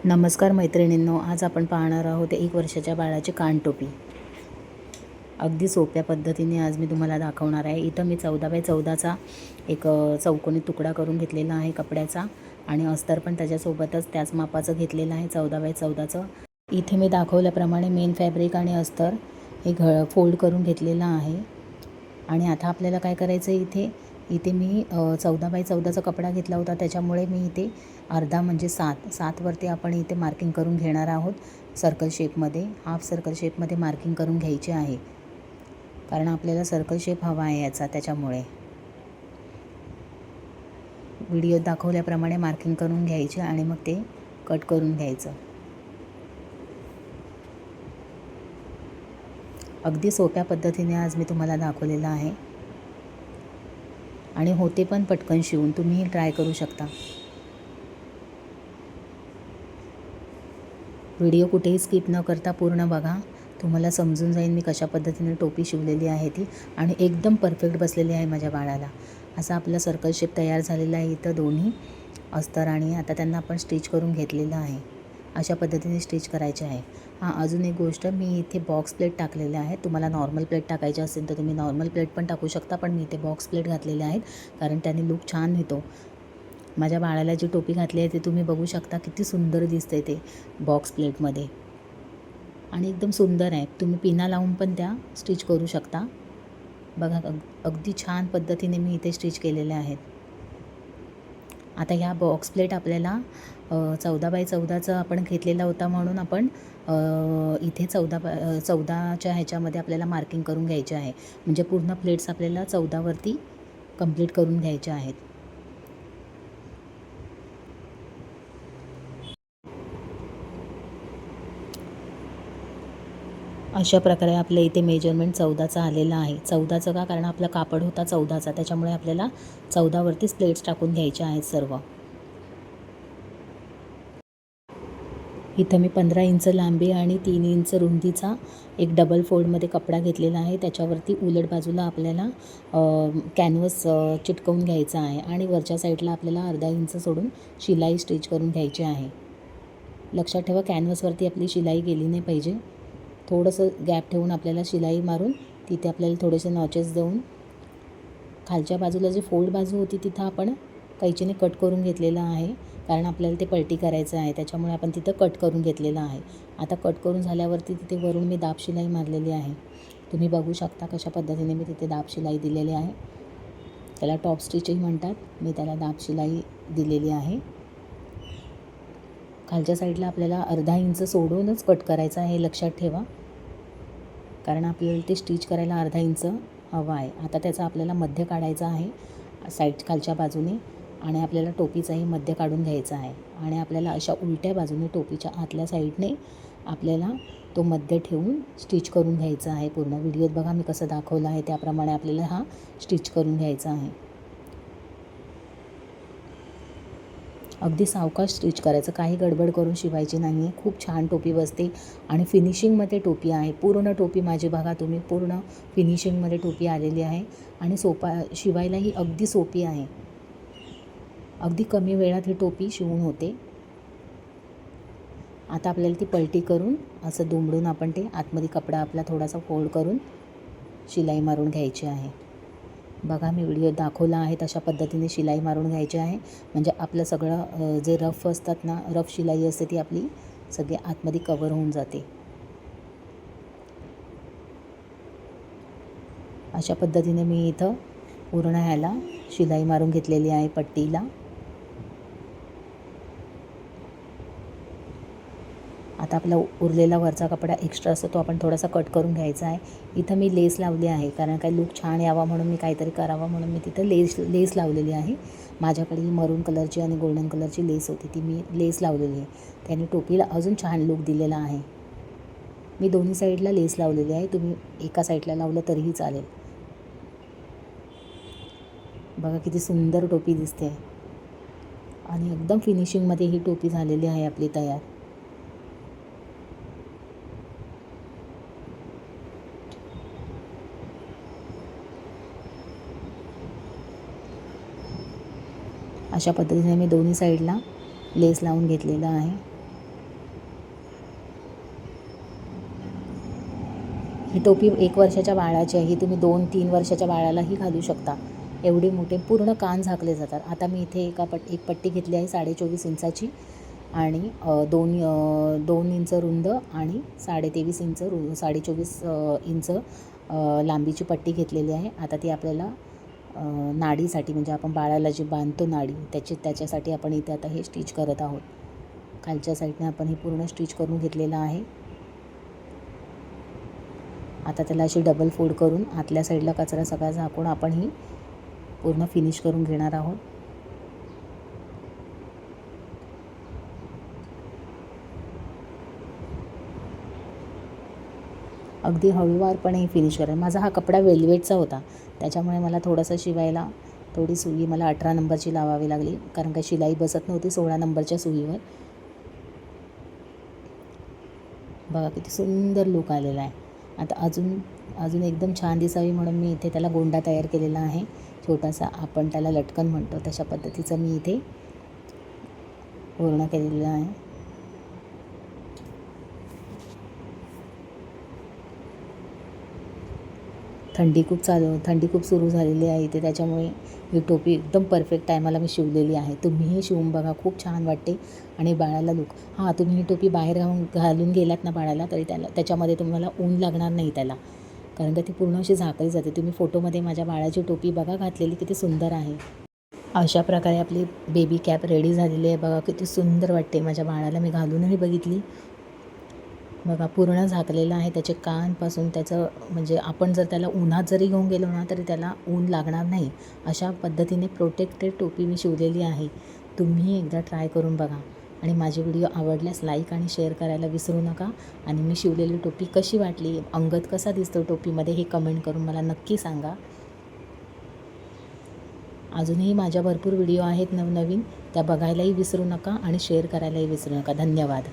नमस्कार मैत्रिणींनो, आज आपण पाहणार आहोत 1 वर्षाच्या बाळाची कानटोपी. अगदी सोप्या पद्धतीने आज मी तुम्हाला दाखवणार आहे. इथं मी 14 बाय 14चा एक चौकोनी तुकडा करून घेतलेला आहे कपड्याचा आणि अस्तर पण त्याच्यासोबतच त्याच मापाचं घेतलेलं आहे 14 बाय 14चं. इथे मी दाखवल्याप्रमाणे मेन फॅब्रिक आणि अस्तर हे फोल्ड करून घेतलेलं आहे. आणि आता आपल्याला काय करायचं आहे, इथे मी 14 बाय 14चा कपडा घेतला होता, त्याच्यामुळे मी इथे अर्धा म्हणजे 7वरती आपण इथे मार्किंग करून घेणार आहोत. सर्कल शेपमध्ये, हाफ सर्कल शेपमध्ये मार्किंग करून घ्यायची आहे, कारण आपल्याला सर्कल शेप हवा आहे याचा. त्याच्यामुळे व्हिडिओत दाखवल्याप्रमाणे मार्किंग करून घ्यायचे आणि मग ते कट करून घ्यायचं. अगदी सोप्या पद्धतीने आज मी तुम्हाला दाखवलेलं आहे आणि होते पण पटकन शिवून. तुम्ही ट्राय करू शकता. व्हिडिओ कुठेही स्किप न करता पूर्ण बघा, तुम्हाला समजून जाईल मी कशा पद्धतीने टोपी शिवलेली आहे ती. आणि एकदम परफेक्ट बसलेली आहे माझ्या बाळाला. असा आपला सर्कल शेप तयार झालेला आहे इथं दोन्ही अस्तर. आणि आता त्यांना आपण स्टिच करून घेतलेलं आहे. अशा पद्धतीने स्टिच करायचे आहे. अजून एक गोष्ट, मी इथे बॉक्स प्लेट टाकलेल्या आहेत. तुम्हाला नॉर्मल प्लेट टाकायची असेल तर तुम्ही नॉर्मल प्लेट पण टाकू शकता, पण मी इथे बॉक्स प्लेट घातलेल्या आहेत कारण त्याने लूक छान येतो. माझ्या बाळाला जी टोपी घातली आहे ते तुम्ही बघू शकता, किती सुंदर दिसते ते बॉक्स प्लेटमध्ये आणि एकदम सुंदर आहे. तुम्ही पिना लावून पण त्या स्टिच करू शकता. बघा, अगदी छान पद्धतीने मी इथे स्टिच केलेल्या आहेत. आता ह्या बॉक्स प्लेट आपल्याला 14 बाय 14चं आपण घेतलेला होता, म्हणून आपण इथे 14च्या ह्याच्यामध्ये आपल्याला मार्किंग करून घ्यायचे आहे. म्हणजे पूर्ण प्लेट्स आपल्याला 14वरती कंप्लीट करून घ्यायच्या आहेत. अशा प्रकारे आपल्या इथे मेजरमेंट 14चा आलेला आहे. 14चं का? कारण आपला कापड होता 14चा, त्याच्यामुळे आपल्याला 14वरतीच प्लेट्स टाकून घ्यायच्या आहेत सर्व. इथं मी 15 इंच लांबी आणि 3 इंच रुंदीचा एक डबल फोल्डमध्ये कपडा घेतलेला आहे. त्याच्यावरती उलट बाजूला आपल्याला कॅनव्हस चिटकवून घ्यायचा आहे आणि वरच्या साईडला आपल्याला अर्धा इंच सोडून शिलाई स्टिच करून घ्यायची आहे. लक्षात ठेवा, कॅनव्हसवरती आपली शिलाई गेली नाही पाहिजे. थोडंसं गॅप ठेवून आपल्याला शिलाई मारून तिथे आपल्याला थोडेसे नॉचेस देऊन खालच्या बाजूला जी फोल्ड बाजू होती तिथं आपण कैचीने कट करून घेतलेलं आहे, कारण आपल्याला ते पलटी करायचं आहे. त्याच्यामुळे आपण तिथं कट करून घेतलेलं आहे. आता कट करून झाल्यावरती तिथे वरून मी दाब शिलाई मारलेली आहे. तुम्ही बघू शकता कशा पद्धतीने मी तिथे दाब शिलाई दिलेली आहे. त्याला टॉप स्टिचही म्हणतात. मी त्याला दाब शिलाई दिलेली आहे. खालच्या साईडला आपल्याला अर्धा इंच सोडूनच कट करायचं आहे, हे लक्षात ठेवा, कारण आपल्याला ते स्टिच करायला अर्धा इंच हवा आहे. आता त्याचा आपल्याला मध्य काढायचा आहे खालच्या बाजूने आणि आपल्याला टोपीचाही मध्य काढून घ्यायचा आहे. आणि आपल्याला अशा उलट्या बाजूने टोपीच्या आतल्या साईडने आपल्याला तो मध्य ठेवून स्टिच करून घ्यायचा आहे. पूर्ण व्हिडिओत बघा मी कसं दाखवलं आहे त्याप्रमाणे आपल्याला हा स्टिच करून घ्यायचा आहे. अगदी सावकाश स्टिच करायचं, काही गडबड करून शिवायची नाही आहे. खूप छान टोपी बसते आणि फिनिशिंगमध्ये टोपी आहे. पूर्ण टोपी माझी बघा तुम्ही, पूर्ण फिनिशिंगमध्ये टोपी आलेली आहे आणि शिवायलाही अगदी सोपी आहे. अगदी कमी वेळात ही टोपी शिवून होते. आता आपल्याला ती पलटी करून असं दुमडून आपण ते आतमध्ये कपडा आपला थोडासा फोल्ड करून शिलाई मारून घ्यायची आहे. बघा, मी व्हिडिओ दाखवला आहे तशा पद्धतीने शिलाई मारून घ्यायची आहे. म्हणजे आपलं सगळं जे रफ असतात ना, रफ शिलाई असते ती आपली सगळी आतमध्ये कवर होऊन जाते. अशा पद्धतीने मी इथं पूर्ण ह्याला शिलाई मारून घेतलेली आहे पट्टीला. आता आपला उरलेला वरचा कपडा एक्स्ट्रा असतो तो आपण थोडासा कट करून घ्यायचा आहे. इथं मी लेस लावली आहे, कारण काही लूक छान यावा म्हणून, मी काहीतरी करावं म्हणून मी तिथं लेस लावलेली आहे. माझ्याकडे ही मरून कलरची आणि गोल्डन कलरची लेस होती, ती मी लेस लावलेली आहे. त्याने टोपीला अजून छान लूक दिलेला आहे. मी दोन्ही साईडला लेस लावलेली आहे. तुम्ही एका साईडला लावलं तरीही चालेल. बघा किती सुंदर टोपी दिसते आणि एकदम फिनिशिंगमध्ये ही टोपी झालेली आहे आपली तयार. अशा पद्धतीने मी दोन्ही साईडला लेस लावून घेतलेला आहे. ही टोपी 1 वर्षाच्या बाळाची आहे. ही तुम्ही 2-3 वर्षाच्या बाळालाही घालू शकता. एवढे मोठे पूर्ण कान झाकले जातात. आता मी इथे एक पट्टी घेतली आहे 24.5 इंचाची आणि 2 इंच रुंद आणि 23.5 इंच 24.5 इंच लांबीची पट्टी घेतलेली आहे. आता ती आपल्याला नाडीसाठी म्हणजे आपण बाळाला जी बांधतो नाडी त्याच्यासाठी आपण इथे आता हे स्टिच करत आहोत. खालच्या साईडने आपण हे पूर्ण स्टिच करून घेतलेलं आहे. आता त्याला अशी डबल फोल्ड करून आतल्या साईडला कचरा सगळा झाकून आपण ही पूर्ण फिनिश करून घेणार आहोत. अगदी हळूवारपणे फिनिश करा. माझा हा कपडा वेल्वेटचा होता, त्याच्यामुळे मला थोडंसं शिवायला थोडी सुई मला 18 नंबरची लावावी लागली, कारण का शिलाई बसत नव्हती 16 नंबरच्या सुईवर. बघा किती सुंदर लूक आलेला आहे. आता अजून एकदम छान दिसावी म्हणून मी इथे त्याला गोंडा तयार केलेला आहे छोटासा. आपण त्याला लटकन म्हणतो तशा पद्धतीचं मी इथे पूर्ण केलेलं आहे. थंडी खूप सुरू झालेली आहे इथे, त्याच्यामुळे ही टोपी एकदम परफेक्ट टायमाला मी शिवलेली आहे. तुम्हीही शिवून बघा, खूप छान वाटते. आणि बाळाला लूक तुम्ही ही टोपी बाहेर घालून गेलात ना बाळाला, तरी त्याच्यामध्ये तुम्हाला ऊन लागणार नाही त्याला, कारण का ती पूर्ण अशी झाकली जाते. तुम्ही फोटोमध्ये माझ्या बाळाची टोपी बघा घातलेली किती सुंदर आहे. अशा प्रकारे आपली बेबी कॅप रेडी झालेली आहे. बघा किती सुंदर वाटते. माझ्या बाळाला मी घालूनही बघितली. बघा पूर्ण झाकलेलं आहे. त्याचे कानपासून त्याचं म्हणजे आपण जर त्याला उन्हात जरी घेऊन गेलो ना तरी त्याला ऊन लागणार नाही, अशा पद्धतीने प्रोटेक्टेड टोपी मी शिवलेली आहे. तुम्ही एकदा ट्राय करून बघा आणि माझी व्हिडिओ आवडल्यास लाईक आणि शेअर करायला विसरू नका. आणि मी शिवलेली टोपी कशी वाटली, अंगद कसा दिसतो टोपीमध्ये, हे कमेंट करून मला नक्की सांगा. अजूनही माझ्या भरपूर व्हिडिओ आहेत नवनवीन, त्या बघायलाही विसरू नका आणि शेअर करायलाही विसरू नका. धन्यवाद.